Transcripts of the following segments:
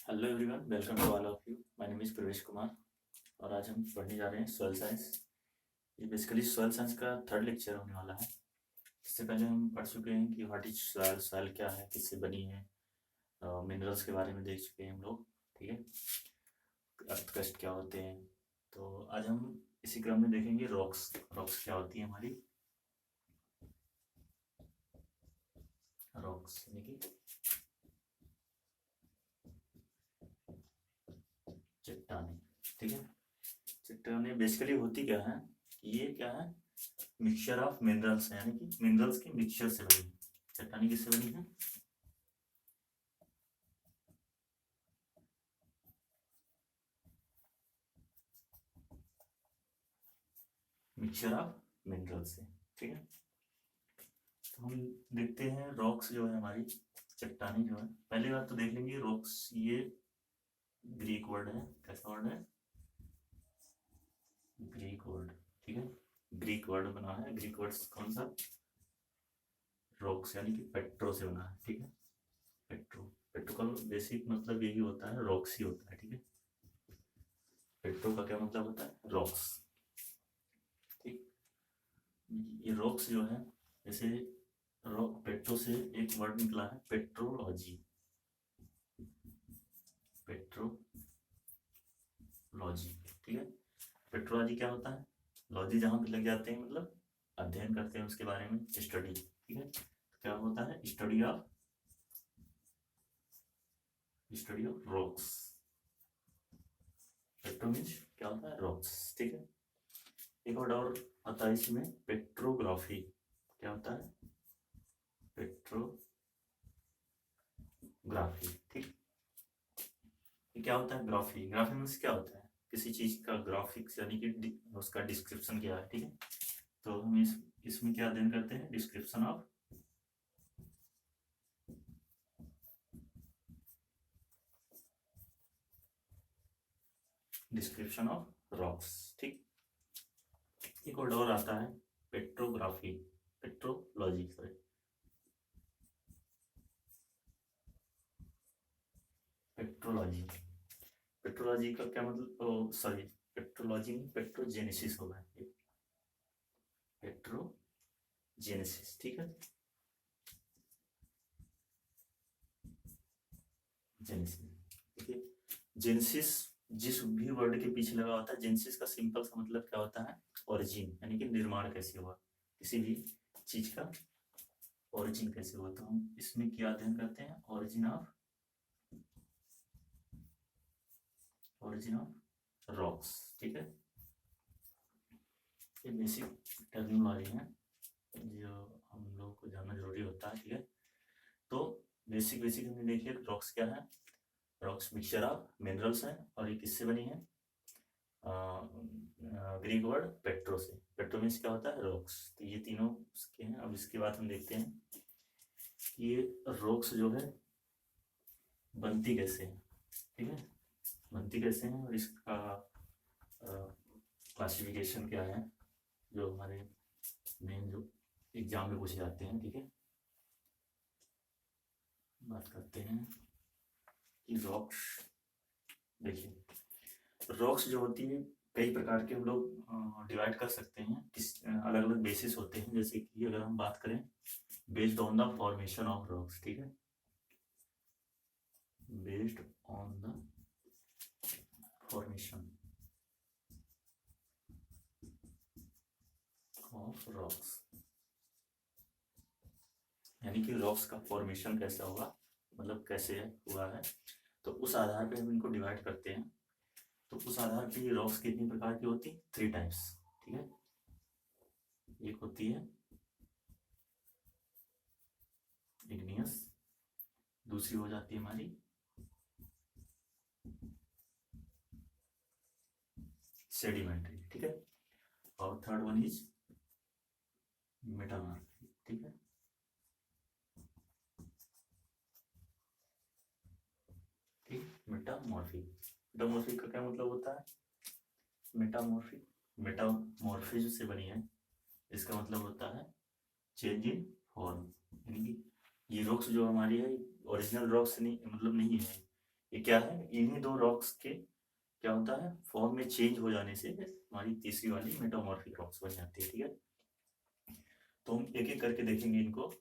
Hello everyone, welcome to all of you. My name is Pravesh Kumar और आज हम पढ़ने जा रहे हैं सॉइल साइंस। ये बेसिकली सॉइल साइंस का थर्ड लेक्चर होने वाला है। इससे पहले हम पढ़ चुके हैं कि व्हाट इज सॉइल, सॉइल क्या है, किससे बनी है, मिनरल्स के बारे में देख चुके हैं हम लोग। ठीक है, अर्थ क्रस्ट क्या होते हैं। तो आज हम इसी क्रम में देखेंगे रॉक्स। रॉक्स क्या होती है हमारी, रॉक्स यानी कि चट्टानें। ठीक है, चट्टानें बेसिकली होती क्या है, ये क्या है, मिक्सचर ऑफ मिनरल्स है, यानी कि मिनरल्स के मिक्सचर से बनी है। चट्टानें किससे बनी है, मिक्सचर ऑफ मिनरल्स से। ठीक है, तो हम देखते हैं रॉक्स जो है हमारी, चट्टानें जो है। पहली बात तो देख लेंगे रॉक्स, ये ग्रीक वर्ड है। कैसा वर्ड है, ग्रीक वर्ड। ठीक है, ग्रीक वर्ड बना है। ग्रीक वर्ड कौन सा, रॉक्स यानी कि पेट्रो से बना है। ठीक है, पेट्रो, पेट्रो का बेसिक मतलब यही होता है, रॉक्स ही होता है। ठीक है, पेट्रो का क्या मतलब होता है, रॉक्स। ठीक, ये रॉक्स जो है, जैसे रॉक, पेट्रो से एक वर्ड निकला है पेट्रोलॉजी। पेट्रोलॉजी, ठीक है। पेट्रोलॉजी क्या होता है, लॉजी जहाँ पे लग जाते हैं मतलब अध्ययन करते हैं उसके बारे में, स्टडी। ठीक है, तो क्या होता है, study of rocks. Petro means क्या होता है, रॉक्स। ठीक है, एक और आता है इसमें, पेट्रोग्राफी। क्या होता है, पेट्रोग्राफी। ठीक, ये क्या होता है, ग्राफी। ग्राफी मीन्स क्या होता है, किसी चीज का ग्राफिक्स यानी कि उसका डिस्क्रिप्शन क्या है। ठीक है, तो हम इसमें क्या अध्ययन करते हैं, डिस्क्रिप्शन ऑफ रॉक्स। ठीक, एक और आता है petrography, petrology sorry, petrology. Petrology का क्या मतलब, सॉरी, पेट्रोलॉजी में पेट्रोजेनेसिस होगा, पेट्रोजेनेसिस। ठीक है, जेनेसिस। ठीक है, जेनेसिस जिस भी वर्ड के पीछे लगा होता है, जेनेसिस का सिंपल सा मतलब क्या होता है, ओरिजिन, यानी कि निर्माण कैसे हुआ किसी भी चीज का, ओरिजिन कैसे हुआ। तो हम इसमें क्या अध्ययन करते हैं, ओरिजिन ऑफ रॉक्स। ठीक है, ये बेसिक टर्मिनोलॉजी है जो हम लोग को जानना जरूरी होता है। ठीक है, तो बेसिक बेसिक हमने देखिए रॉक्स क्या है, रॉक्स मिक्सचर ऑफ मिनरल्स है, और ये किससे बनी है, ग्रीक वर्ड पेट्रो से। पेट्रो मीन्स क्या होता है, रॉक्स। तो ये तीनों उसके हैं। अब इसके बाद हम देखते हैं कि ये रॉक्स जो है बनती कैसे है। ठीक है, बनती कैसे हैं और इसका क्लासिफिकेशन क्या है, जो हमारे मेन जो एग्जाम में पूछे जाते हैं। ठीक है, बात करते हैं कि रॉक्स, देखिए रॉक्स जो होती है कई प्रकार के हम लोग डिवाइड कर सकते हैं, किस अलग अलग बेसिस होते हैं। जैसे कि अगर हम बात करें based on the formation of rocks. ठीक है, based on the formation of rocks, यानी कि रॉक्स का फॉर्मेशन कैसा होगा, मतलब कैसे हुआ है, तो उस आधार पे हम इनको डिवाइड करते हैं। तो उस आधार पे ये रॉक्स कितनी प्रकार की होती है, 3 टाइप्स। ठीक है, एक होती है इग्नियस, दूसरी हो जाती है हमारी सेडिमेंट्री। ठीक है, और थर्ड वन इज मेटामॉर्फिक। ठीक है, ठीक, मेटामॉर्फिक। मेटामॉर्फिक का क्या मतलब होता है, मेटामॉर्फिक, मेटामॉर्फिज्म से बनी है, इसका मतलब होता है चेंज इन फॉर्म। यानी कि ये रॉक्स जो हमारी है ओरिजिनल रॉक्स नहीं, मतलब नहीं है, ये क्या है, इन्हीं दो रॉक्स के क्या होता है, फॉर्म में चेंज हो जाने से हमारी तीसरी वाली मेटामॉर्फिक रॉक्स बन जाती है। ठीक है, तो हम एक एक करके देखेंगे इनको।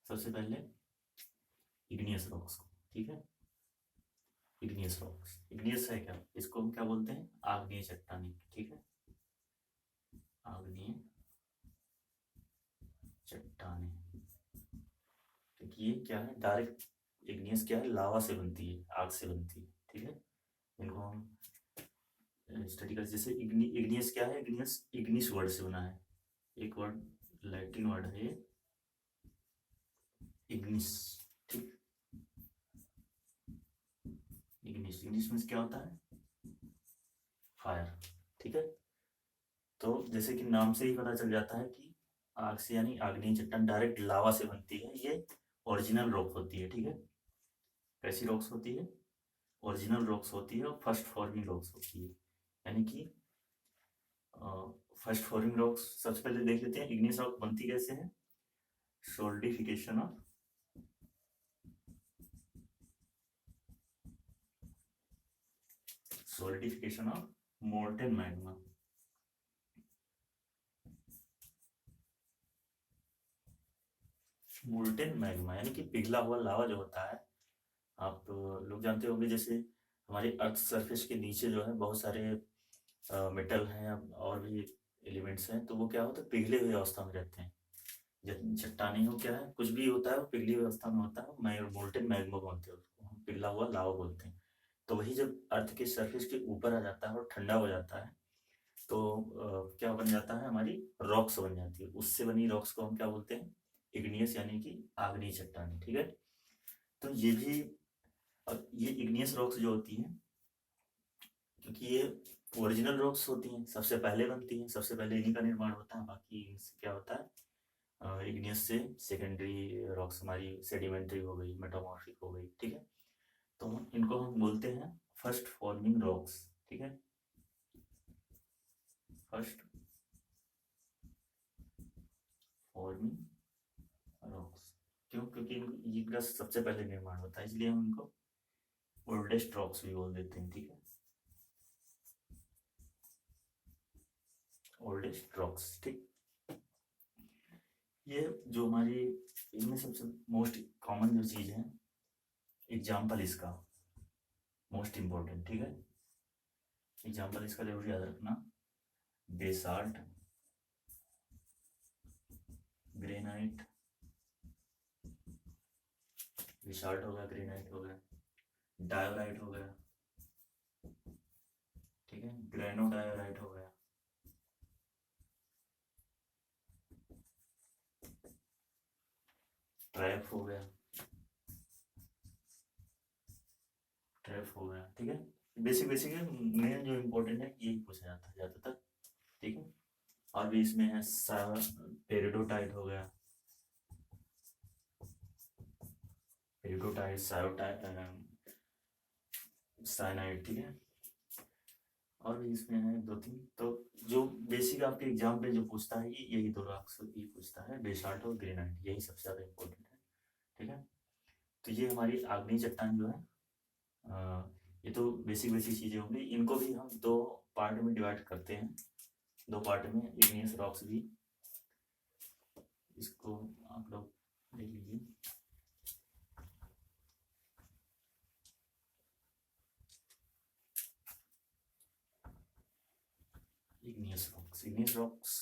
सबसे पहले इग्नियस रॉक्स को। ठीक है, इग्नियस रॉक्स, इग्नियस है क्या, इसको हम क्या बोलते हैं, आग्नेय चट्टानी। ठीक है, आग्नेय चट्टानी। क्योंकि ये क्या है, डायरेक्ट इग्नियस क्या है, लावा से बनती है, आग से बनती है। ठीक है, इनको हम स्टडी कर, जैसे इग्नियस क्या है, इग्नियस इग्निस वर्ड से बना है, एक वर्ड लैटिन वर्ड है इग्निस। ठीक, इग्निस, इग्निस मीन्स क्या होता है, फायर। ठीक है, तो जैसे कि नाम से ही पता चल जाता है कि आग से यानी आग्नेय चट्टान डायरेक्ट लावा से बनती है, ये ओरिजिनल रॉक होती है। ठीक है, कैसी रॉक्स होती है, ओरिजिनल रॉक्स होती है और फर्स्ट फॉर्मिंग रॉक्स होती है। यानी कि फर्स्ट फॉर्मिंग रॉक्स सबसे पहले देख लेते हैं, इग्नियस रॉक बनती कैसे है, solidification of solidification of molten magma. Molten magma यानी कि पिघला हुआ लावा जो होता है, आप लोग जानते होंगे, जैसे हमारे अर्थ सरफेस के नीचे जो है बहुत सारे मेटल हैं और भी एलिमेंट्स हैं, तो वो क्या होता है, पिघले हुए अवस्था में रहते हैं। चट्टानी हो क्या है, कुछ भी होता है वो पिघली हुई अवस्था में होता है, मोल्टेन मैग्मा बोलते हैं उसको, हम पिघला हुआ लावा बोलते हैं। तो वही जब अर्थ के सरफेस के ऊपर आ जाता है और ठंडा हो जाता है, तो क्या बन जाता है, हमारी रॉक्स बन जाती है, उससे बनी रॉक्स को हम क्या बोलते हैं, इग्नियस यानी कि आग्नेय चट्टानी। ठीक है, तो ये भी, और ये इग्नियस रॉक्स जो होती हैं, क्योंकि ये ओरिजिनल रॉक्स होती हैं, सबसे पहले बनती हैं, सबसे पहले इन्हीं का निर्माण होता है, बाकी इनसे क्या होता है, इग्नियस से सेकेंडरी रॉक्स हमारी सेडिमेंट्री हो गई, मेटामॉर्फिक हो गई। ठीक है, तो इनको हम बोलते हैं फर्स्ट फॉर्मिंग रॉक्स। ठीक है, फर्स्ट फॉर्मिंग रॉक्स, क्यों, क्योंकि इनका सबसे पहले निर्माण होता है, इसलिए हम इनको ओल्डेस्ट रॉक्स भी बोल देते हैं। ठीक है, ओल्डेस्ट रॉक्स। ठीक, ये जो हमारी, इनमें सबसे मोस्ट कॉमन जो चीज़ है, एग्जाम्पल इसका मोस्ट इम्पोर्टेंट। ठीक है, एग्जाम्पल इसका जरूर याद रखना, बेसाल्ट, ग्रेनाइट, बेसाल्ट हो गया, ग्रेनाइट हो गया, डायोराइट हो गया। ठीक है, ग्रेनोडायोराइट हो गया, ट्रैप हो गया, ट्रैप हो गया। ठीक है, बेसिक बेसिक है, मेन जो इम्पोर्टेंट है यही पूछा जाता है ज़्यादातर। ठीक है, और भी इसमें है, पेरिडोटाइट हो गया, पेरिडोटाइट, साइनाइड। ठीक है, और भी इसमें है दो तीन, तो जो बेसिक आपके एग्जाम पे जो पूछता है, ये यही दो रॉक्स ये पूछता है, बेसाल्ट और ग्रेनाइट, यही सबसे ज़्यादा इम्पोर्टेंट है। ठीक है, तो ये हमारी आग्नेय चट्टान जो है, ये तो बेसिक बेसिक चीज़ें होंगी, इनको भी हम दो पार्ट में डिवाइड करते हैं, दो पार्ट में, इग्नियस रॉक्स भी, इसको आप लोग देख लीजिए। इग्नियस रॉक्स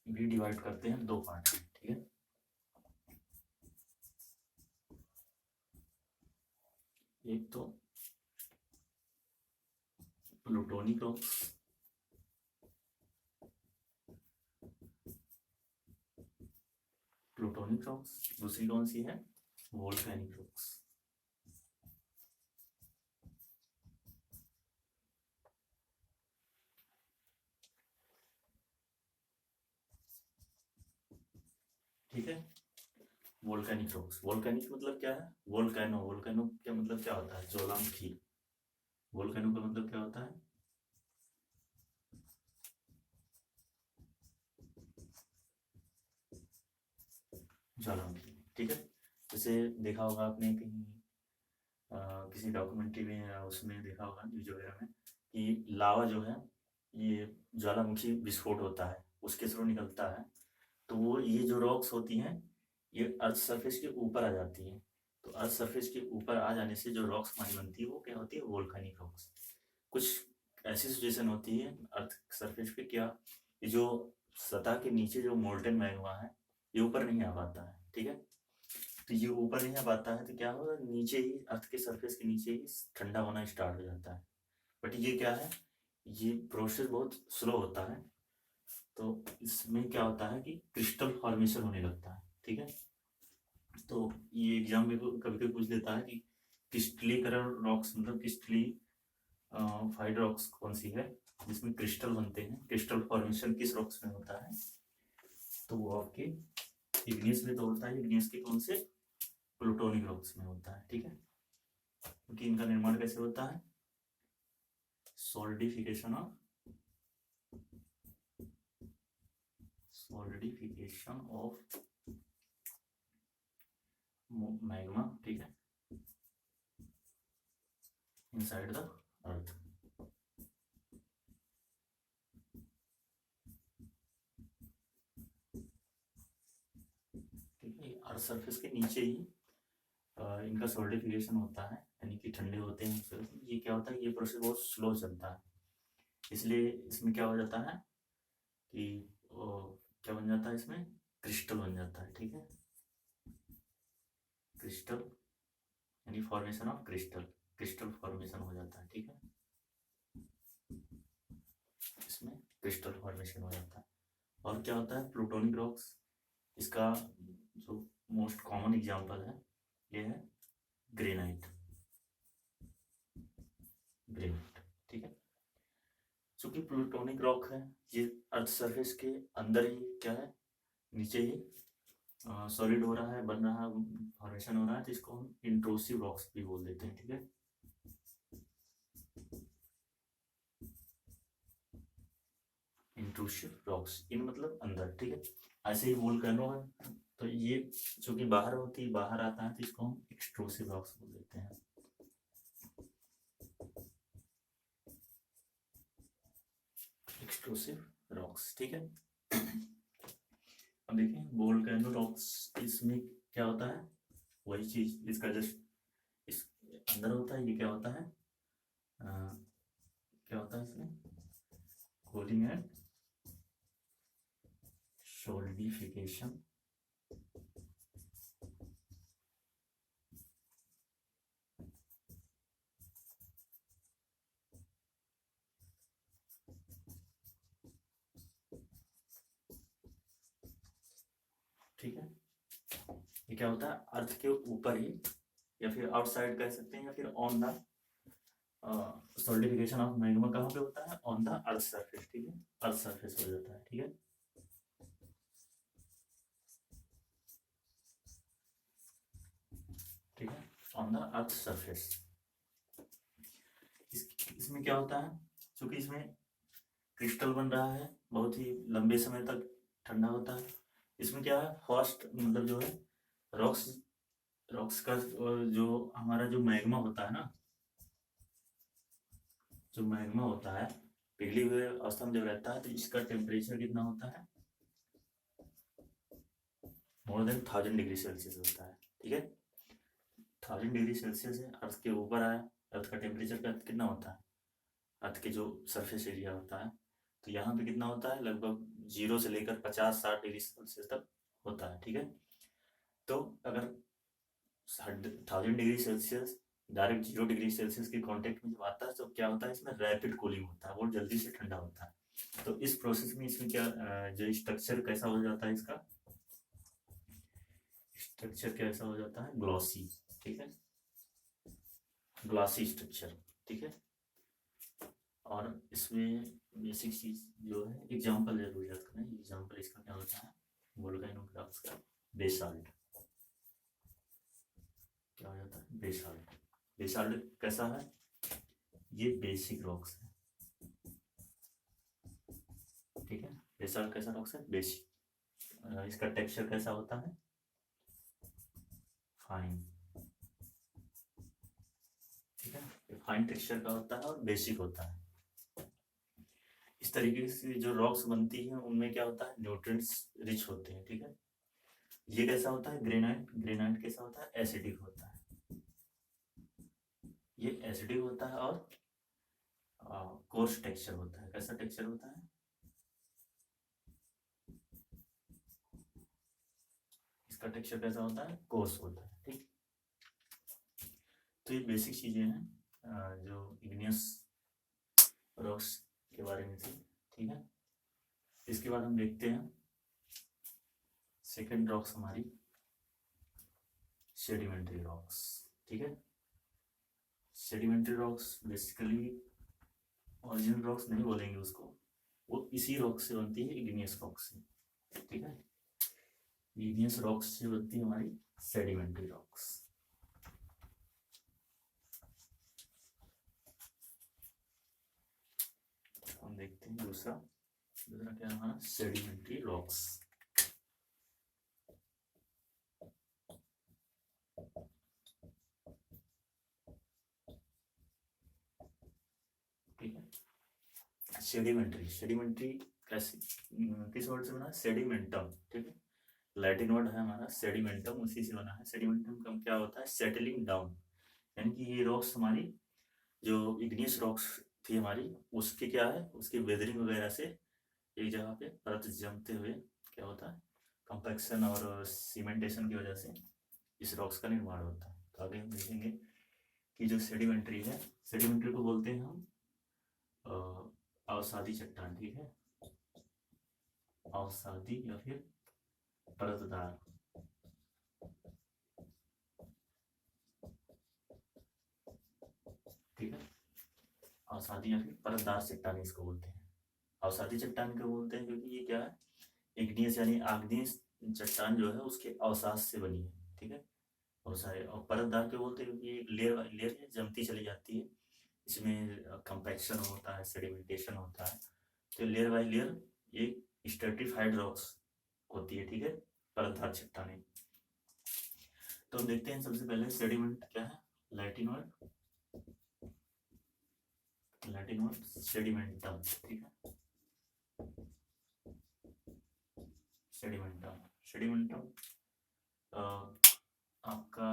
भी डिवाइड करते हैं दो पार्ट में। ठीक है, एक तो प्लूटोनिक रॉक्स, प्लूटोनिक रॉक्स, दूसरी कौन सी है, वोल्केनिक रॉक्स। ठीक है, वोल्केनिक रॉक्स, वोल्केनिक मतलब क्या है, वोल्केनो, वोल्केनो का मतलब क्या होता है, ज्वालामुखी। वोल्केनो का मतलब क्या होता है, ज्वालामुखी। ठीक है, जैसे देखा होगा आपने कहीं किसी डॉक्यूमेंट्री में या उसमें देखा होगा न्यूज वगैरह में कि लावा जो है ये ज्वालामुखी विस्फोट होता है, उसके थ्रू निकलता है। तो वो ये जो रॉक्स होती हैं ये अर्थ सरफेस के ऊपर आ जाती हैं। तो अर्थ सरफेस के ऊपर आ जाने से जो रॉक्स हमारी बनती है वो क्या होती है, वोल्केनिक रॉक्स। कुछ ऐसी सिचुएशन होती है अर्थ सरफेस पे, क्या ये जो सतह के नीचे जो मोल्टेन मैग्मा है ये ऊपर नहीं आ पाता है, ठीक है। तो ये ऊपर नहीं आ पाता है तो क्या होगा, नीचे ही अर्थ के सरफेस के नीचे ही ठंडा होना स्टार्ट हो जाता है। बट ये क्या है, ये प्रोसेस बहुत स्लो होता है। तो इसमें क्या होता है कि क्रिस्टल फॉर्मेशन होने लगता है, ठीक है। तो ये एग्जाम में कभी कभी पूछ लेता है कि क्रिस्टलीकरण रॉक्स मतलब क्रिस्टली फाइड रॉक्स कौन सी है जिसमें क्रिस्टल बनते हैं, क्रिस्टल फॉर्मेशन किस रॉक्स में होता है। तो वो आपके इग्नियस में तो होता है, इग्नियस के कौन से, प्लूटोनिक रॉक्स में होता है, ठीक है। क्योंकि इनका निर्माण कैसे होता है, सॉलिडिफिकेशन ऑफ मैग्मा, ठीक है, इनसाइड द अर्थ। ठीक है, अर्थ सरफेस के नीचे ही इनका सॉलिडिफिकेशन होता है, यानी कि ठंडे होते हैं। फिर ये क्या होता है, ये प्रोसेस बहुत स्लो चलता है, इसलिए इसमें क्या हो जाता है कि क्या बन जाता है, इसमें क्रिस्टल बन जाता है, ठीक है। क्रिस्टल यानी formation of crystal, crystal formation हो जाता है, ठीक है। इसमें क्रिस्टल फॉर्मेशन हो जाता है। और क्या होता है, प्लूटोनिक रॉक्स, इसका जो मोस्ट कॉमन एग्जांपल है ये है ग्रेनाइट, ग्रेनाइट, ठीक है। चूंकि प्लूटोनिक रॉक है ये अर्थ सरफेस के अंदर ही क्या है, नीचे ही सॉलिड हो रहा है, बन रहा है, फॉर्मेशन हो रहा है, तो इसको हम इंट्रूसिव रॉक्स भी बोल देते हैं, ठीक है। इंट्रूसिव रॉक्स, इन मतलब अंदर, ठीक है। ऐसे ही वोल्केनो है तो ये जो कि बाहर होती है, बाहर आता है, तो इसको हम एक्सट्रूसिव रॉक्स बोल देते हैं। एक्सट्रूसिव रॉक्स, ठीक है। अब देखिए वोल्केनो रॉक्स, इसमें क्या होता है, वही चीज इसका जस्ट इस अंदर होता है। ये क्या होता है, क्या होता है इसमें, कूलिंग एंड सॉलिडिफिकेशन, ठीक है। ये क्या होता है, अर्थ के ऊपर ही, या फिर आउटसाइड कह सकते हैं, या फिर on the solidification of magma कहाँ पे होता है, ऑन द अर्थ सरफेस, ठीक है। अर्थ सरफेस हो जाता है, ठीक है। ठीक है, ऑन द अर्थ सरफेस। इसमें क्या होता है, क्योंकि इसमें क्रिस्टल बन रहा है, बहुत ही लंबे समय तक ठंडा होता है। इसमें क्या है, फर्स्ट मतलब जो है रॉक्स, रॉक्स का जो हमारा जो मैग्मा होता है ना, जो मैग्मा होता है पिघली हुई अवस्था में जब रहता है तो इसका टेम्परेचर कितना होता है, मोर देन 1000 डिग्री सेल्सियस होता है, ठीक है। 1000 डिग्री सेल्सियस है, अर्थ के ऊपर आया, अर्थ का टेम्परेचर का कितना होता है, अर्थ के जो सरफेस एरिया होता है, तो यहाँ पे कितना होता है, लगभग 0 से लेकर 50-60 डिग्री सेल्सियस तक होता है, ठीक है। तो अगर 1000 degree Celsius direct 0 degree Celsius के कांटेक्ट में जब आता है तो क्या होता है, इसमें रैपिड कूलिंग होता है, बहुत जल्दी से ठंडा होता है। तो इस प्रोसेस में इसमें क्या जो स्ट्रक्चर कैसा हो जाता है, इसका स्ट्रक्चर कैसा हो जाता है, ग्लॉसी, ठीक है, ग्लासी स्ट्रक्चर, ठीक है। और इसमें बेसिक चीज जो है, एग्जांपल जरूर याद करें, एग्जांपल इसका क्या होता है, वोल्केनोग्राफ्स का बेसाल्ट, क्या हो जाता है, बेसाल्ट। बेसाल्ट कैसा है, ये बेसिक रॉक्स है, ठीक है। बेसाल्ट कैसा रॉक्स है, बेसिक। इसका टेक्सचर कैसा होता है, फाइन, फाइन टेक्सचर का होता है और बेसिक होता है। इस तरीके से जो रॉक्स बनती हैं उनमें क्या होता है, न्यूट्रिएंट्स रिच होते हैं, ठीक है। ये कैसा होता है, ग्रेनाइट। ग्रेनाइट कैसा होता है, एसिडिक होता है। ये एसिडिक होता है और कोर्स टेक्सचर होता है। कैसा टेक्सचर होता है, इसका टेक्सचर कैसा होता है, कोर्स होता है, ठीक। तो ये बेसिक चीजें हैं जो इग्नियस रॉक्स के बारे में थी, ठीक है। इसके बाद हम देखते हैं सेकेंड रॉक्स हमारी सेडिमेंट्री रॉक्स, ठीक है। Sedimentary rocks basically original rocks नहीं बोलेंगे उसको, वो इसी रॉक से बनती है, इग्नियस रॉक से, ठीक है। इग्नियस रॉक्स से बनती है हमारी सेडिमेंट्री रॉक्स। हम देखते हैं दूसरा क्या है हमारा, सेडिमेंट्री रॉक्स। ठीक है, सेडिमेंट्री कैसे, किस वर्ड से बना है, सेडिमेंटम, ठीक है। लैटिन वर्ड है हमारा सेडिमेंटम, उसी से बना है। सेडिमेंटम का क्या होता है, सेटलिंग डाउन, यानी कि ये रॉक्स हमारी जो इग्नियस रॉक्स थी हमारी, उसके क्या है, उसकी वेदरिंग वगैरह से एक जगह पे परत जमते हुए क्या होता है, कंपैक्शन और सीमेंटेशन की वजह से इस रॉक्स का निर्माण होता है। तो आगे हम देखेंगे कि जो सेडिमेंट्री है, सेडिमेंट्री को बोलते हैं हम अवसादी चट्टान, ठीक है। अवसादी या फिर परतदार, ठीक है। अवसादी या फिर परतदार चट्टान इसको बोलते हैं। अवसादी चट्टान क्यों बोलते हैं, क्योंकि ये क्या है, इग्नियस यानी आग्नेय चट्टान जो है उसके अवसाद से बनी है, ठीक है। और परतदार क्यों बोलते हैं, क्योंकि ये लेयर बाई लेयर जमती चली जाती है, इसमें कंपैक्शन होता है, सेडिमेंटेशन होता है, तो लेयर बाई लेयर ये स्ट्रेटिफाइड रॉक्स होती है, ठीक है, परतदार चट्टानें। तो हम देखते हैं सबसे पहले सेडिमेंट क्या है, लैटिन वर्ड सेडिमेंटम, ठीक है। सेडिमेंटम आपका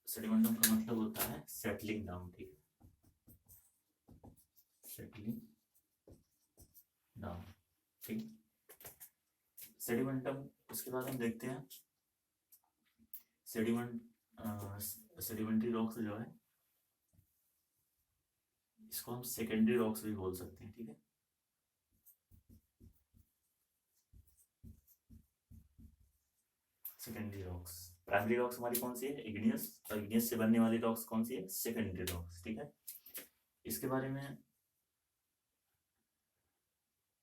सेडिमेंटम का मतलब होता है सेटलिंग डाउन, ठीक है, सेटलिंग डाउन, ठीक। सेडिमेंटम, उसके बाद हम देखते हैं सेडिमेंट्री रॉक्स जो है इसको हम सेकेंडरी रॉक्स भी बोल सकते हैं, ठीक है। सेकेंडरी रॉक्स, प्राइमरी रॉक्स हमारी कौन सी है, इग्नियस, और इग्नियस से बनने वाली रॉक्स कौन सी है, सेकेंडरी रॉक्स, ठीक है। इसके बारे में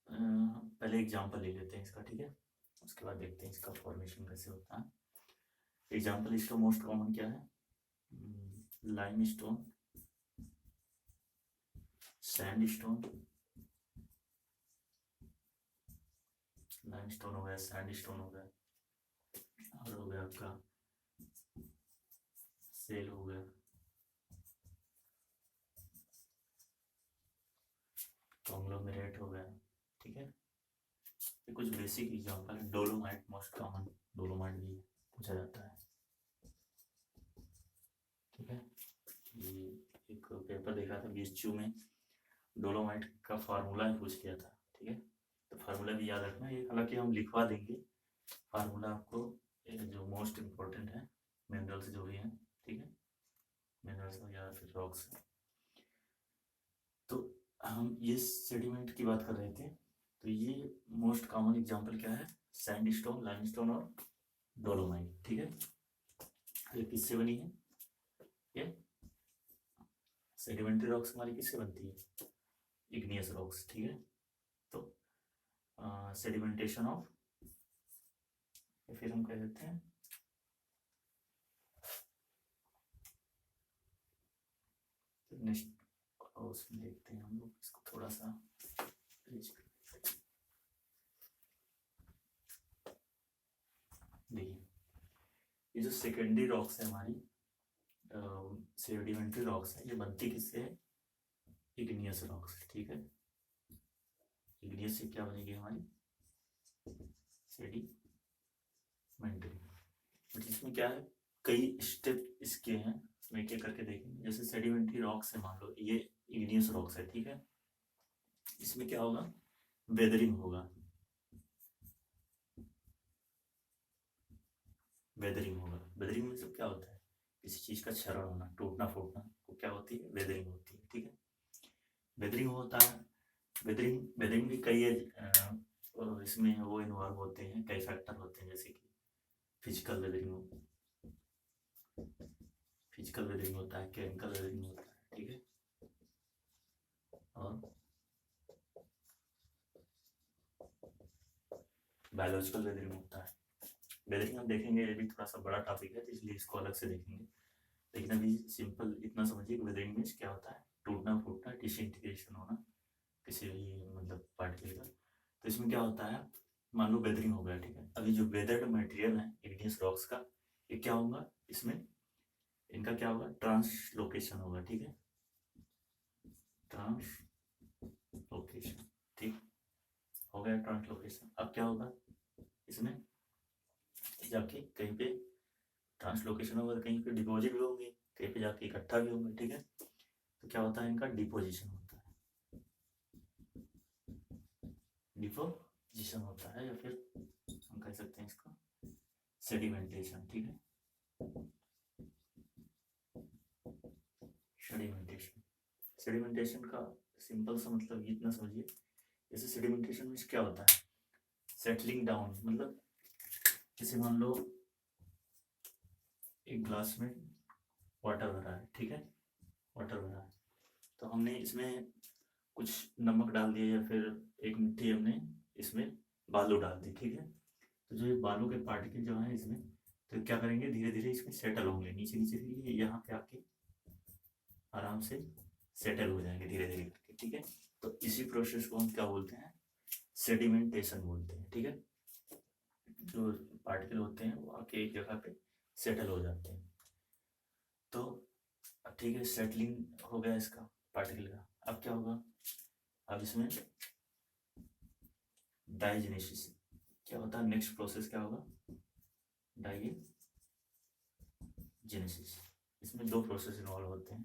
पहले एग्जांपल ले लेते हैं इसका, ठीक है। उसके बाद देखते हैं इसका फॉर्मेशन कैसे होता है। एग्जांपल इसका मोस्ट कॉमन क्या है, लाइमस्टोन, सैंडस्टोन, लाइमस्टोन हो गया, सैंडस्टोन हो गया, और हो गया आपका सेल हो गया, कॉन्ग्लोमेरेट हो गया, ठीक है। ये कुछ बेसिक एग्जांपल है। डोलोमाइट मोस्ट कॉमन, डोलोमाइट भी पूछा जाता है, ठीक है। ये एक पेपर देखा था बीएचयू में, डोलोमाइट का फार्मूला ही पूछ लिया था, ठीक है। तो फार्मूला भी याद रखना, ये हालांकि हम लिखवा देंगे फार्मूला आपको, जो मोस्ट इम्पोर्टेंट है मिनरल्स जो भी हैं, ठीक है, मिनरल्स या फिर रॉक्स। तो हम ये सेडिमेंट की बात कर रहे थे, तो ये मोस्ट कॉमन एग्जांपल क्या है, सैंडस्टोन, लाइमस्टोन और डोलोमाइट, ठीक है। ये किससे बनी है, ये सेडिमेंट्री रॉक्स हमारी किससे बनती है, इग्नियस रॉक्स, ठीक है। तो सेडिमेंटेशन ऑफ, फिर हम कह देते हैं नेक्स्ट, उसमें देखते हैं हम लोग इसको थोड़ा सा देखिए, ये जो सेकेंडरी रॉक्स है हमारी, सेडिमेंट्री रॉक्स है, ये बनती किससे है, इग्नियस रॉक्स, ठीक है। इग्नियस से क्या बनेगी हमारी सेडिमेंट्री। बट इसमें क्या है, कई स्टेप इसके हैं, इसमें एक एक करके देखेंगे। जैसे सेडिमेंट्री रॉक्स है, मान लो ये इग्नियस रॉक्स है, ठीक है। इसमें क्या होगा, वेदरिंग होगा। वेदरिंग होगा, वेदरिंग में सब क्या होता है, किसी चीज का क्षरण होना, टूटना फूटना वो क्या होती है, वेदरिंग होती है, ठीक है। वेदरिंग होता है, वेदरिंग वेदरिंग भी कई इसमें वो इन्वॉल्व होते हैं, कई फैक्टर होते हैं, जैसे कि फिजिकल वेदरिंग हो, फिजिकल वेदरिंग होता है, केमिकल वेदरिंग होता है, ठीक है। और बायोलॉजिकल वेदरिंग होता है। वेदरिंग हम देखेंगे, ये भी थोड़ा सा बड़ा टॉपिक है, तो इसलिए इसको अलग से देखेंगे। लेकिन अभी सिंपल इतना समझिए कि वेदरिंग मीन्स क्या होता है, टूटना फूटना, डिसइंटीग्रेशन होना किसी भी मतलब पार्टिकल का। तो इसमें क्या होता है, मान लो वेदरिंग हो गया, ठीक है। अभी जो वेदर्ड मटेरियल है इग्नियस रॉक्स का, ये क्या होगा, इसमें इनका क्या होगा, ट्रांसलोकेशन होगा, ठीक है। ट्रांसलोकेशन, ठीक हो गया ट्रांसलोकेशन। अब क्या होगा, इसमें जाके कहीं पे ट्रांसलोकेशन होगा, तो कहीं पे डिपोजिट भी होंगे, कहीं पे जाके इकट्ठा भी होंगे, ठीक है। तो क्या होता है, इनका डिपोजिशन होता है, डिपोजिशन होता है, या फिर हम कह सकते हैं इसको सेडिमेंटेशन, ठीक है। सेडिमेंटेशन, सेडिमेंटेशन का सिंपल सा मतलब इतना समझिए, जैसे सेडिमेंटेशन में क्या होता है, सेटलिंग डाउन, मतलब जैसे मान लो एक ग्लास में वाटर भरा है, ठीक है, वाटर भरा है, तो हमने इसमें कुछ नमक डाल दिया, या फिर एक मुट्ठी हमने इसमें बालू डाल दी, ठीक है। तो जो ये बालू के पार्टिकल जो है इसमें, तो क्या करेंगे, धीरे धीरे इसमें सेटल होंगे, नीचे नीचे धीरे यहाँ पे आके आराम से सेटल हो जाएंगे धीरे धीरे करके, ठीक है। तो इसी प्रोसेस को हम क्या बोलते हैं, सेडिमेंटेशन बोलते हैं, ठीक है। जो पार्टिकल होते हैं वो आके एक जगह पे सेटल हो जाते हैं। तो ठीक है, सेटलिंग हो गया इसका पार्टिकल का। अब क्या होगा, अब इसमें डाइजेनेसिस क्या होता है, नेक्स्ट प्रोसेस क्या होगा, डाइजेनेसिस। इसमें दो प्रोसेस इन्वॉल्व होते हैं,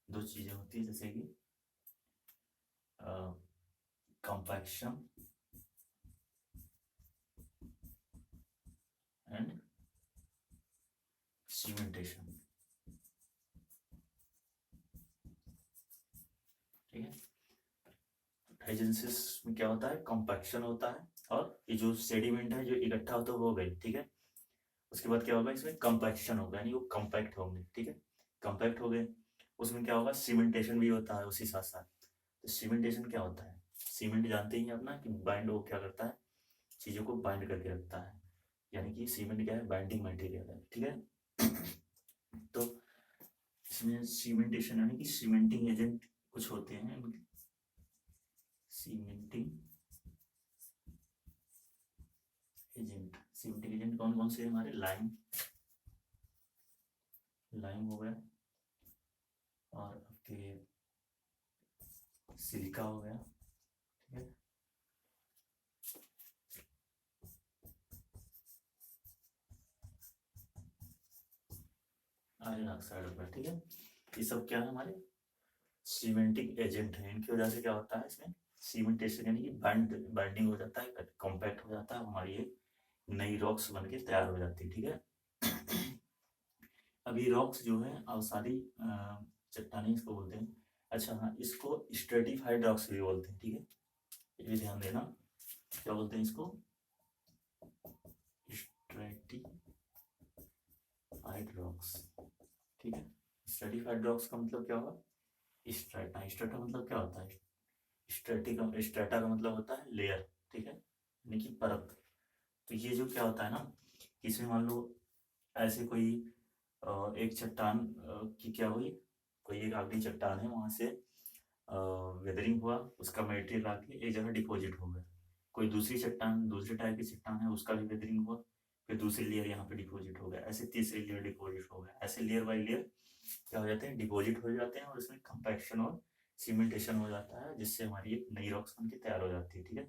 दो चीजें होती है, जैसे कि कंपैक्शन एंड सीमेंटेशन, ठीक है। डाइजेनेसिस में क्या होता है, कंपैक्शन होता है, और ये जो सेडिमेंट है जो इकट्ठा होता है वो हो गई, ठीक है। उसके बाद क्या होगा, इसमें कंपैक्शन होगा, यानी वो कंपैक्ट होंगे, ठीक है। कंपैक्ट हो गए, उसमें क्या होगा, सीमेंटेशन भी होता है उसी साथ साथ। तो सीमेंटेशन क्या होता है, सीमेंट जानते ही हैं अपना कि बाइंड, वो क्या करता है, चीजों को बाइंड करके रखता है, यानी कि सीमेंट क्या है, बाइंडिंग मटेरियल है, ठीक है। तो इसमें सीमेंटेशन यानी कि सीमेंटिंग एजेंट कुछ होते हैं, सीमेंटिंग एजेंट, सीमेंटिंग एजेंट कौन कौन से हमारे, लाइम, लाइम हो गया, और आपके सिलिका हो गया, ठीक है। आयरन ऑक्साइड हो गया, ठीक है। ये सब क्या है, हमारे सीमेंटिंग एजेंट है। इनकी वजह से क्या होता है, इसमें सीमेंटेशन यानी कि बाइंडिंग हो जाता है, कॉम्पैक्ट हो जाता है, हमारी एक नई रॉक्स बन के तैयार हो जाती है, ठीक है। अभी रॉक्स जो है और सारी चट्टानी इसको बोलते हैं। अच्छा हाँ, इसको स्ट्रेटिफाइड रॉक्स भी बोलते हैं, ठीक है, ये ध्यान देना, क्या बोलते हैं इसको, स्ट्रेटिफाइड रॉक्स, ठीक है। स्ट्रेटिफाइड रॉक्स का मतलब क्या होगा, स्ट्रेटा, स्ट्रेटा मतलब क्या होता है, स्ट्रेटा का मतलब होता है लेयर, ठीक है, यानी कि परत। तो ये जो क्या होता है ना, इसमें मान लो ऐसे कोई एक चट्टान की क्या हुई, कोई एक आखिरी चट्टान है, वहां से वेदरिंग हुआ, उसका मटेरियल आके एक जगह डिपॉजिट हो गया। कोई दूसरी चट्टान, दूसरे टाइप की चट्टान है, उसका भी वेदरिंग हुआ, फिर दूसरी लेयर यहाँ पे डिपॉजिट हो गया, ऐसे तीसरी लेयर डिपॉजिट हो गया, ऐसे लेयर बाय लेयर क्या हो जाते हैं, डिपॉजिट हो जाते हैं, और उसमें कंपैक्शन और सीमेंटेशन हो जाता है, जिससे हमारी एक नई रॉक्स बनके तैयार हो जाती है। ठीक है,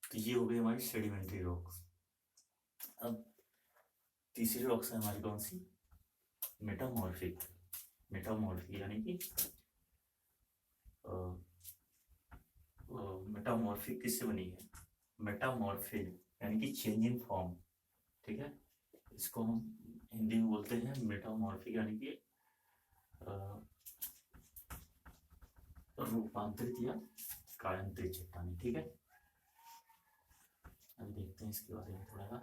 तो ये हो गई हमारी सेडिमेंट्री रॉक्स। अब तीसरी रॉक्स है हमारी कौन सी, मेटामॉर्फिक। मेटामॉर्फिक यानी कि मेटामॉर्फिक किससे बनी है, मेटामॉर्फिक यानी कि चेंज इन फॉर्म। ठीक है, इसको हम हिंदी में बोलते हैं मेटामॉर्फिक यानी कि रूपांतरित या कायांतरित चट्टानें। ठीक है, अब देखते हैं इसके बारे में थोड़ा।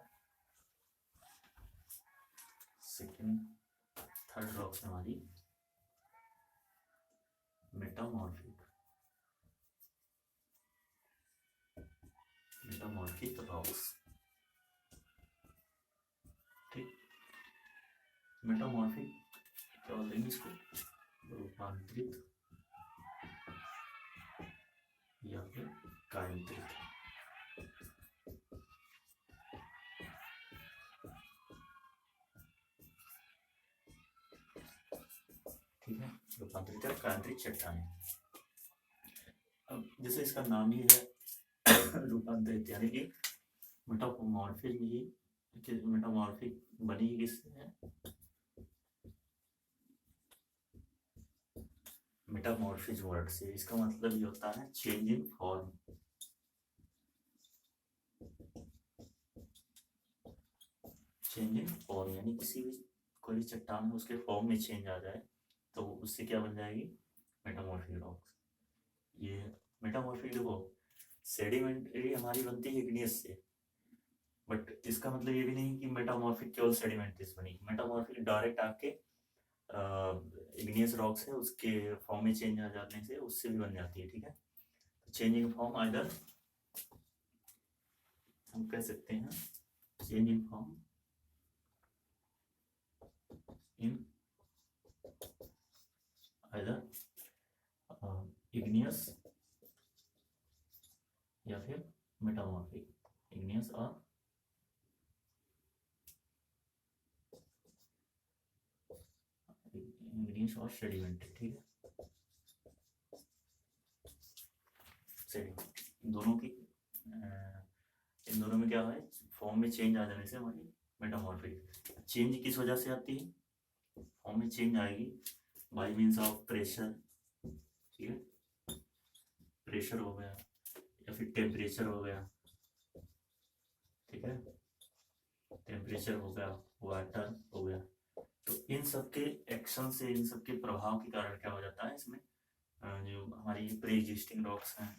सेकंड थर्ड रॉक्स हमारी मेटामॉर्फिक। मेटामॉर्फिक रॉक्स, ठीक। मेटामॉर्फिक क्या बोलते हैं इसको, रूपांतरित या फिर कायांतरित। ठीक है, रूपांतरित या कायांतरित चट्टानें। अब जैसे इसका नाम ही है रूपांतरित यानी कि मेटामॉर्फिक ही, मेटामॉर्फिक बनी किससे है, मेटामॉर्फिज वर्ड से। इसका मतलब ये होता है change in form. Change in form यानी किसी भी कोई भी चट्टान में उसके फॉर्म में चेंज आ जाए तो उससे क्या बन जाएगी, मेटामॉर्फिक रॉक्स। ये मेटामॉर्फिक देखो, सेडिमेंट्री हमारी बनती है इग्नियस से, बट इसका मतलब ये भी नहीं कि मेटामॉर्फिक केवल सेडिमेंट्री से बनी। मेटामॉर्फिक डायरेक्ट आपके इग्नियस रॉक्स है उसके फॉर्म में चेंज आ जाने से उससे भी बन जाती है। ठीक है, चेंज इन फॉर्म आइदर हम कह सकते हैं change in form in either igneous या फिर मेटामॉर्फिक, इग्नियस और इग्नियस और सेडिमेंट्री। ठीक है, सेडिमेंट दोनों की इन दोनों में क्या है, फॉर्म में चेंज आ जाने से हमारी मेटामॉर्फिक। चेंज किस वजह से आती है, फॉर्म में चेंज आएगी बाय मीन्स ऑफ प्रेशर। ठीक है, प्रेशर हो गया या फिर टेम्परेचर हो गया। ठीक है, टेम्परेचर हो गया, वाटर हो गया, तो इन सब के एक्शन से, इन सब के प्रभाव के कारण क्या हो जाता है इसमें, जो हमारी प्री एग्जिस्टिंग रॉक्स हैं,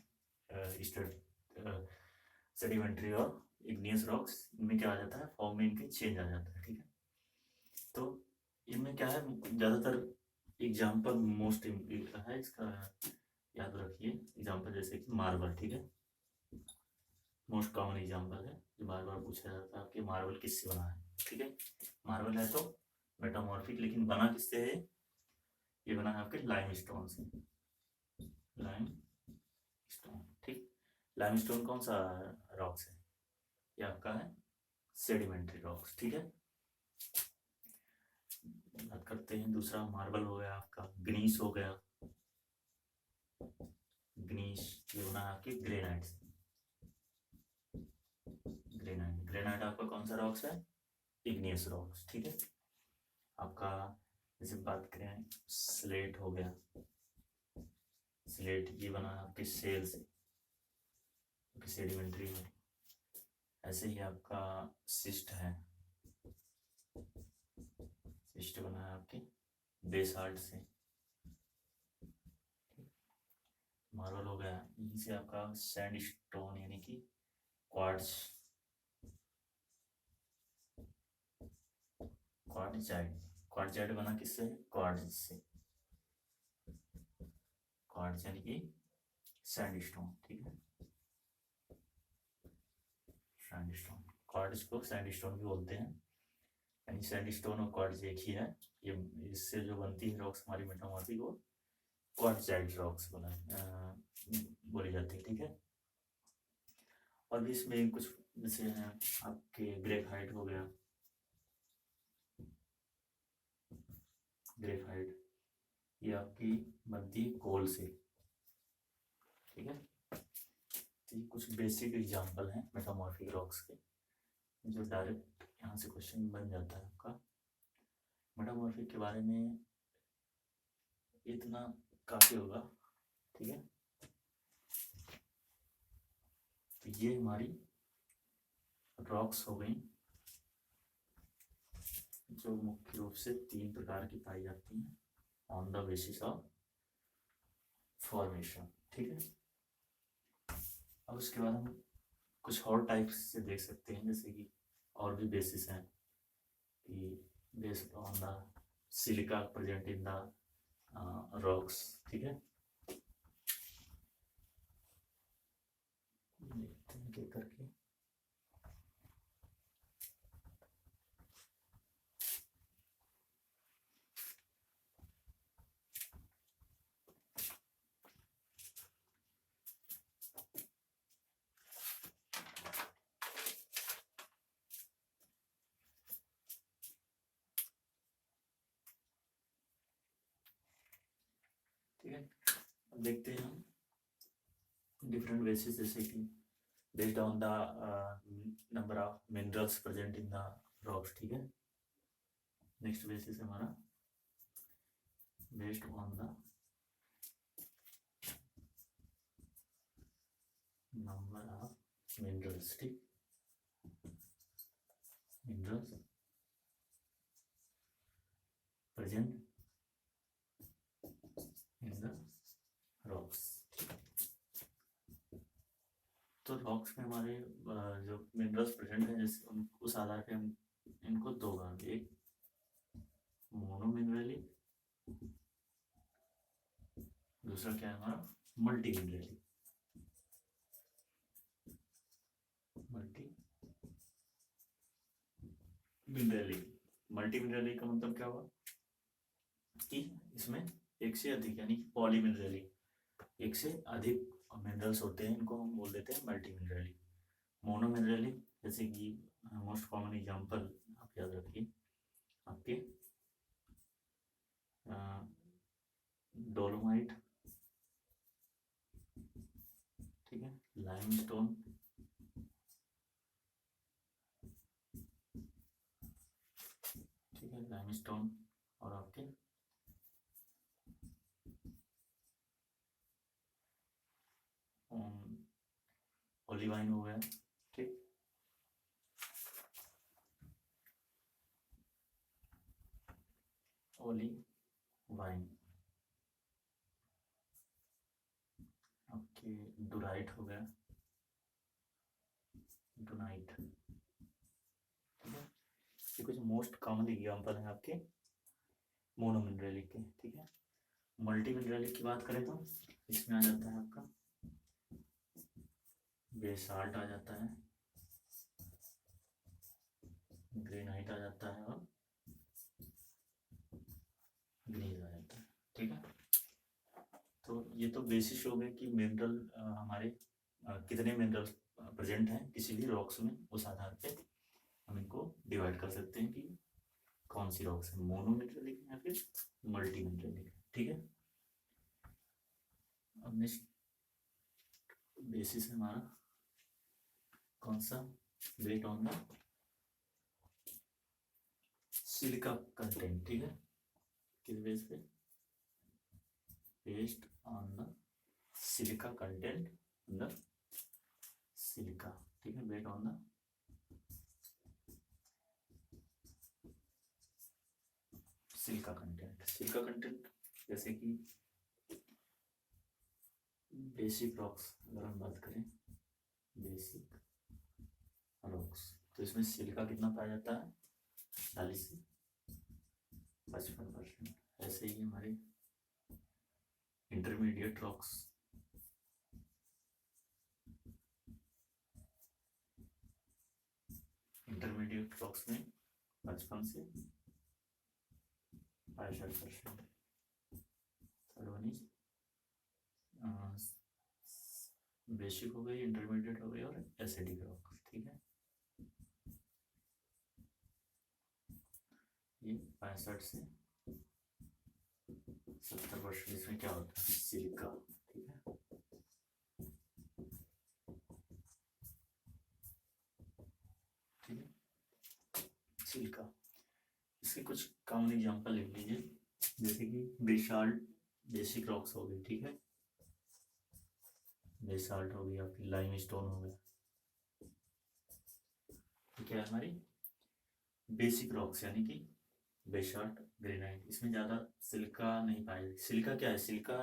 सेडिमेंट्री और इग्नियस रॉक्स, इनमें क्या आ जाता है, फॉर्म में इनके चेंज आ जाता है। ठीक है, तो इनमें क्या है, ज़्यादातर एग्जाम्पल मोस्ट है इसका, याद रखिए एग्जाम्पल जैसे कि मार्बल। ठीक है, मोस्ट कॉमन एग्जाम्पल है जो बार बार पूछा जाता है कि मार्बल किससे बना है। ठीक है, मार्बल है तो मेटामॉर्फिक, लेकिन बना किससे है, ये बना है आपके लाइम स्टोन से। लाइम स्टोन, ठीक। लाइम स्टोन कौन सा रॉक्स है, ये आपका है सेडिमेंट्री रॉक्स। ठीक है, बात करते हैं दूसरा, मार्बल हो गया आपका, ग्नीस हो गया, ग्नीस ये बना है आपके ग्रेनाइट से। ग्रेनाइट, ग्रेनाइट आपका कौन सा रॉक्स है, इग्नियस रॉक्स। ठीक है, आपका जैसे बात करें स्लेट हो गया, स्लेट ये बना है आपके सेल से, सेडिमेंट्री है। ऐसे ही आपका सिस्ट है, सिस्ट बना है आपके बेसाल्ट से। मार्बल हो गया, यहीं से आपका सैंड स्टोन यानी कि क्वार्ट्ज, क्वार्टजाइट, क्वार्टजाइट बना किससे, क्वार्ट्ज से, क्वार्ट्ज यानी कि सैंडस्टोन। ठीक है, सैंडस्टोन, क्वार्ट्ज को सैंडस्टोन भी बोलते हैं, यानी सैंडस्टोन और क्वार्ट्ज एक ही है। ये इससे जो बनती है रॉक्स हमारी मेटामॉर्फिक, वो क्वार्टजाइट रॉक्स बना बोली जाती है। ठीक है, और भी इसमें कुछ जैसे हैं आपके ग्रेफाइट हो गया, ग्रेफाइट ये आपकी बनती है कोल से, ठीक है। तो ये कुछ बेसिक एग्जांपल हैं मेटामॉर्फिक रॉक्स के, जो डायरेक्ट यहाँ से क्वेश्चन बन जाता है आपका। मेटामॉर्फिक के बारे में इतना काफ़ी होगा, ठीक है। तो ये हमारी रॉक्स हो गई, जो मुख्य रूप से 3 प्रकार की पाई जाती हैं on the basis of formation, ठीक है। अब उसके बाद हम कुछ और टाइप्स से देख सकते हैं, जैसे कि और भी बेसिस हैं कि based on the silica present in the rocks, ठीक है। देखते हैं क्या करके। ठीक है, अब देखते हैं हम डिफरेंट बेसिस, जैसे कि based on the number of minerals present in the rocks, ठीक है। नेक्स्ट बेसिस हमारा based on the number of minerals, ठीक, minerals present in the rocks. तो रॉक्स में हमारे जो मिनरल्स प्रेजेंट हैं, जैसे उस आधार पे हम इनको दो भाग, एक मोनो मिनरली, दूसरा क्या है हमारा मल्टी मिनरली। मल्टी मिनरली का मतलब क्या हुआ कि इसमें एक से अधिक यानी पॉली मिनरली, एक से अधिक मिनरल्स होते हैं, इनको हम बोल देते हैं मल्टी मिनरली। मोनो मिनरली, जैसे कि मोस्ट कॉमन एग्जांपल आप याद रखिए आपके डोलोमाइट, ठीक है, लाइमस्टोन, ठीक है, लाइमस्टोन, और आपके ओलिवाइन हो गया, ठीक। ओलिवाइन, आपके डुराइट हो गया, डोनाइट, ठीक है। ये कुछ मोस्ट कॉमन एग्जांपल हैं आपके मोनो मिनरलिक के, ठीक है। मल्टी मिनरलिक की बात करें तो इसमें आ जाता है आपका बेसाल्ट आ जाता है, ग्रेनाइट आ जाता है, और ग्नीज आ जाता है, ठीक है। तो ये तो बेसिस हो गए कि मिनरल हमारे कितने मिनरल प्रेजेंट हैं किसी भी रॉक्स में, उस आधार पे हम इनको डिवाइड कर सकते हैं कि कौन सी रॉक्स है, मोनो मिनरलिक या फिर मल्टी मिनरलिक, ठीक है। अब नेक्स्ट बेसिस है हमारा कौन सा, based on the silica content, ठीक है। किस बेस पे, based on the silica content in the silica, ठीक है, based on the silica content. Silica content जैसे कि बेसिक रॉक्स अगर हम बात करें, बेसिक रॉक्स, तो इसमें सिलिका कितना पाया जाता है, 40 से 55%। ऐसे ही हमारे इंटरमीडिएट रॉक्स, इंटरमीडिएट रॉक्स में 55 से 65%। थर्ड वन इज बेसिक हो गई, इंटरमीडिएट हो गई, और एसिडिक रॉक, ठीक है। ये 65 से 70% इसमें क्या होता है, सिलिका। ठीक है, ठीक है, सिलिका। इसके कुछ कॉमन एग्जांपल लिख लीजिए, जैसे कि बेसाल्ट, बेसिक रॉक्स हो गई। ठीक है, बेसाल्ट हो गया, फिर लाइम स्टोन हो गया। तो क्या है हमारी बेसिक रॉक्स, यानी कि बेसाल्ट, ग्रेनाइट। इसमें ज़्यादा सिलिका नहीं पाया जाता। सिलिका क्या है, सिलिका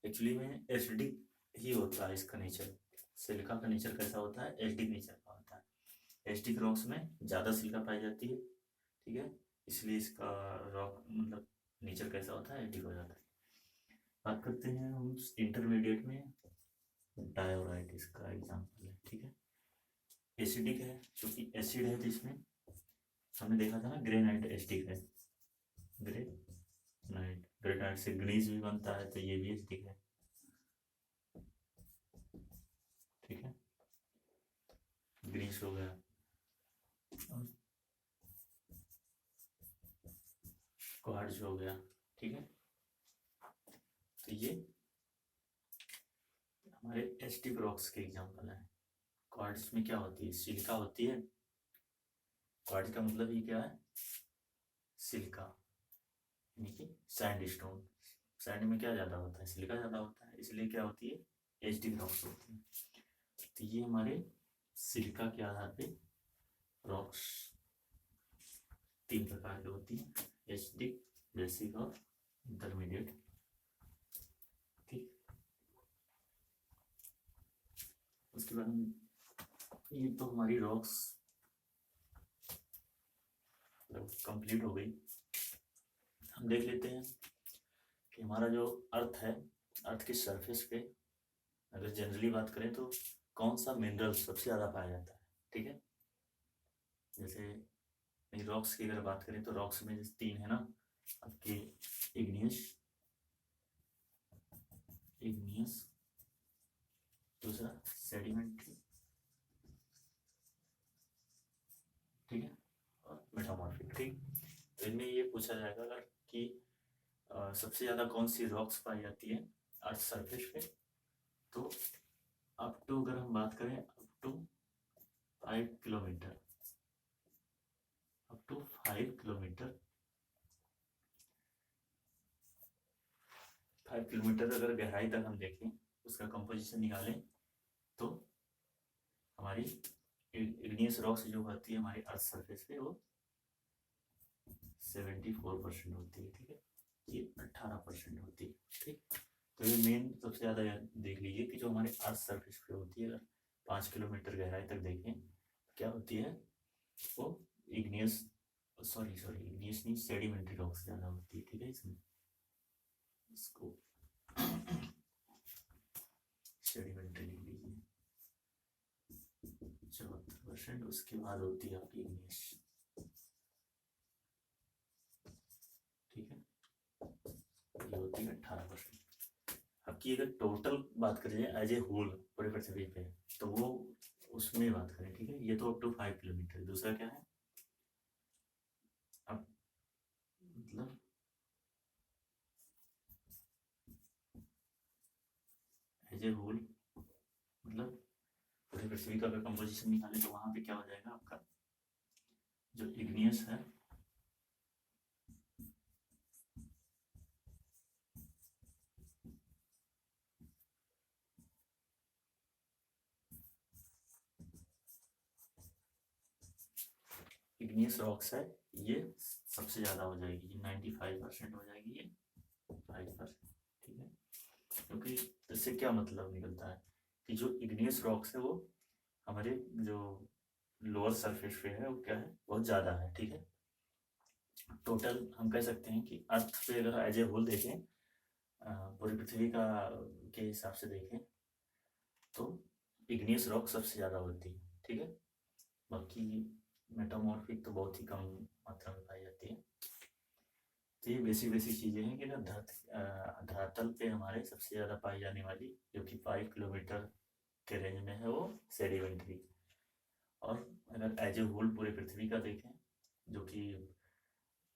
एक्चुअली में एसिडिक ही होता है इसका नेचर। सिलिका का नेचर कैसा होता है, एसिडिक नेचर का होता है। एसिडिक रॉक्स में ज़्यादा सिलिका पाई जाती है। ठीक है, इसलिए इसका रॉक मतलब नेचर कैसा होता है, एसिडिक हो जाता है। बात करते हैं हम इंटरमीडिएट में, डायोराइट इसका एग्जाम्पल है। ठीक है, एसिडिक है, क्योंकि एसिड है, तो इसमें हमने देखा था ना ग्रेनाइट एसिडिक है। ग्रेनाइट, ग्रेनाइट से ग्नीज भी बनता है, तो ये भी एसिडिक है। ठीक है, ग्रीस हो गया, क्वार्ट्ज हो गया। ठीक है, तो ये हमारे एसिडिक रॉक्स के एग्जांपल है। क्वार्ट्ज में क्या होती है, सिलिका होती है। क्वार्ट्ज का मतलब ही क्या है, सिलिका, यानी कि सैंडस्टोन। सैंड में क्या ज़्यादा होता है, सिलिका ज़्यादा होता है, इसलिए क्या होती है, एसिडिक रॉक्स होती है। तो ये हमारे सिलिका के आधार पे रॉक्स 3 प्रकार की होती हैं, एसिडिक, बेसिक और इंटरमीडिएट। ठीक, उसके बाद ये तो हमारी रॉक्स कंप्लीट हो गई। हम देख लेते हैं कि हमारा जो अर्थ है, अर्थ की सरफेस पे अगर जनरली बात करें तो कौन सा मिनरल सबसे ज़्यादा पाया जाता है। ठीक है, जैसे रॉक्स की अगर बात करें तो रॉक्स में जैसे 3 है ना आपके, इग्नियस, इग्नियस, दूसरा सेडिमेंट्री, ठीक है, और मेटामॉर्फिक। ठीक, तो इनमें ये पूछा जाएगा अगर कि सबसे ज़्यादा कौन सी रॉक्स पाई जाती है अर्थ सरफेस पे, तो अप टू, अगर हम बात करें up to 5 kilometre, up to 5 kilometre, 5 kilometre अगर गहराई तक हम देखें, उसका कंपोजिशन निकालें, तो हमारी इग्नियस रॉक्स जो होती है हमारी अर्थ सरफेस पे, वो 74% होती है। ठीक है, ये 18% होती है। ठीक, तो ये मेन सबसे ज़्यादा देख लीजिए कि जो हमारे अर्थ सरफेस पे होती है, अगर 5 किलोमीटर गहराई तक देखें तो क्या होती है, वो इग्नियस, सॉरी इग्नियस नहीं, सेडिमेंट्री रॉक्स ज़्यादा होती है। ठीक है, इसमें इसको सेडिमेंट्री लिख लीजिए 74%। उसके बाद होती है आपकी इग्नियस। ठीक है, ये होती है 18%। आपकी अगर टोटल बात करें एज ए होल पूरे पृथ्वी पे, तो वो उसमें बात करें। ठीक है, ये तो अप टू 5 किलोमीटर। दूसरा क्या है, अब मतलब एज ए होल, मतलब पूरे पृथ्वी का अगर कंपोजिशन निकाले तो वहां पे क्या हो जाएगा, आपका जो इग्नियस है, इग्नियस रॉक्स है, ये सबसे ज़्यादा हो जाएगी, ये 95% हो जाएगी, ये 5%। ठीक है, क्योंकि इससे क्या मतलब निकलता है कि जो इग्नियस रॉक्स है वो हमारे जो लोअर सरफेस पे है वो क्या है, बहुत ज़्यादा है। ठीक है, टोटल हम कह सकते हैं कि अर्थ पे अगर एज ए होल देखें, पूरी पृथ्वी का के हिसाब से देखें, तो इग्नियस रॉक सबसे ज़्यादा होती है। ठीक है, बाकी मेटामॉर्फिक तो बहुत ही कम मात्रा में पाई जाती है। तो ये बेसिक बेसिक चीज़ें हैं कि ना धरातल पे हमारे सबसे ज़्यादा पाई जाने वाली, जो कि 5 किलोमीटर के रेंज में है, वो सेडिमेंट्री। और अगर एज ए होल पूरे पृथ्वी का देखें, जो कि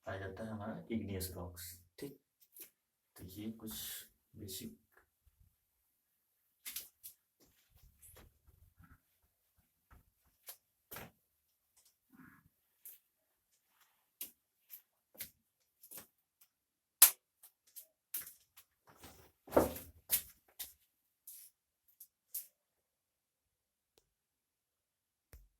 पाया जाता है हमारा इग्नियस रॉक्स। ठीक, तो ये कुछ बेसिक